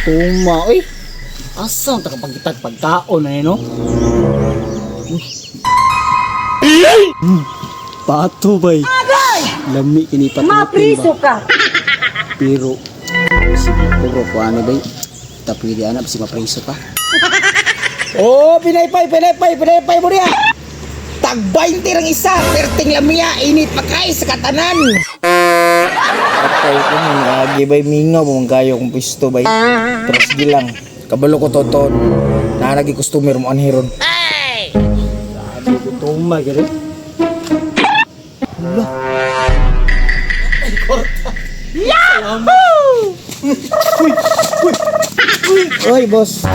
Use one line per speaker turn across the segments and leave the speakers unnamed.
Tuma, oy. Asa ang takapagkitag pagkaon na no? Pato bay. Lami kini pato.
Mapriso ka.
Pero siguro ko ano bay. Tapi di anak si mapriso pa. Oh, pinaypay mo niya. Tag 20 rang isa, perting lamia, init pa kay sa katanan. Patay ko man, lagi bay mingaw mong gayo kong pisto bay. Pero sige lang, kabalo ko toton. Nanagi customer mo anhiron. Hey! Sabi ko tumay ka rin. Hala. Ay, korta. Yahoo! Uy, boss.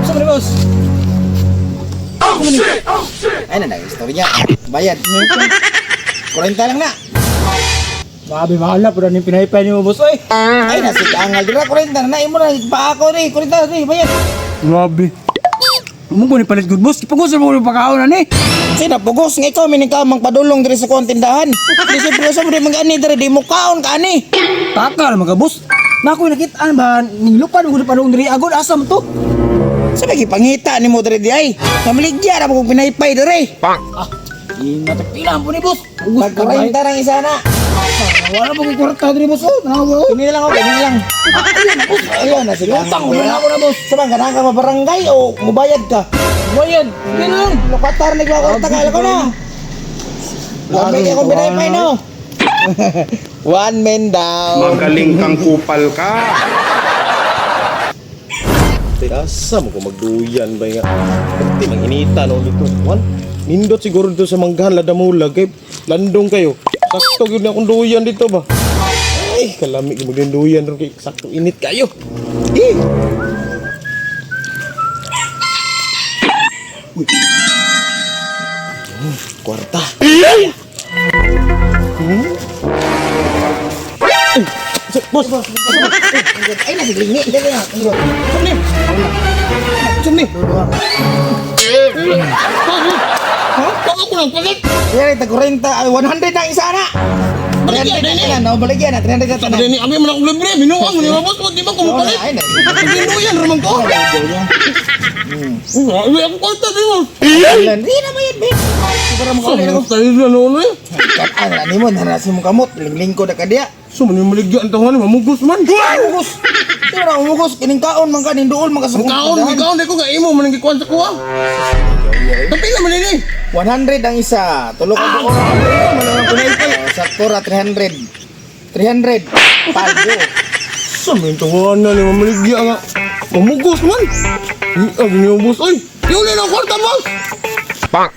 Saan ba boss? Oh shit! Ay, nanay, story niya. Bayad. 40 lang na. Grabe, mahal na. Pero yung pinaypay niyo mo, boss. Ay, nasi kaangal. Dira, 40 na. Nain mo na. Pa ako rin. 40 rin. Bayad. Grabe. Mungko ni palit good boss. Ipagos mo yung pagkaon na ni. Sina, pugos. Nga ikaw, minikang padulong diri sa kuang tindahan. Di siyempre sa mo rin mag-ani diri. Di mo kaon ka ani. Taka naman ka, boss. Nako'y nakitaan ba? Nilupad mo kung padulong diri. Agod, asam to. Sabi pangita ni mo diri di ay. Kamaligya ra mo kung pinaypay diri. Pang. Natagpilan po ni boss. Pag-40 rang isa na. Wala mo kung 40 diri boss. Nawa. Ini lang ako, ini lang. Ayun na sige. Utang mo na ako na boss. Sabang kana ka mabarangay o mubayad ka? Bayad. Ini lang. Lokatar ni ko 40 ka ko na. Labi ako pinaypay no. One man down.
Magaling kang kupal ka.
Asa mo ko magduyan ba nga? Pati manginita no dito. Wan, nindot siguro dito sa manggahan ladamulag kay landong kayo. Sakto gyud na akong duyan dito ba? Ay, kalami gyud magduyan ron kay sakto init kayo. Uy. Kwarta. Bos. Ay, nasilingi. Dali na. Sumni. Pag ako lang palit. Yan, tag-40. 100 na isa na. Baligyan na. Baligyan na. 300 na. Sabi ni, abi mo na kong libre. Binuang mo niya, boss. Di ba kung palit? Binuyan, ramang ko. Uy, ako kwarta, di mo.
Hindi naman yan, babe. Siguro mo kaulit ako.
Tayo na noon eh.
Ano mo, narasin mo kamot. Lingko na ka diya.
So, maligyan tayo nga mamugos man.
Umugos. Sino na umugos? Kining kaon man ka, nindool man ka sa
Ang kaon, di ko ka imo, manangikwan sa kuha. Tapi naman ini.
100 ang isa. Tulog ang buo. Saktura 300. 300. Paldo.
Sa mintawan na ni mamaligya nga. Mamugos man. Ang niyo boss. Ay, yun na ang kwarta boss. Pang.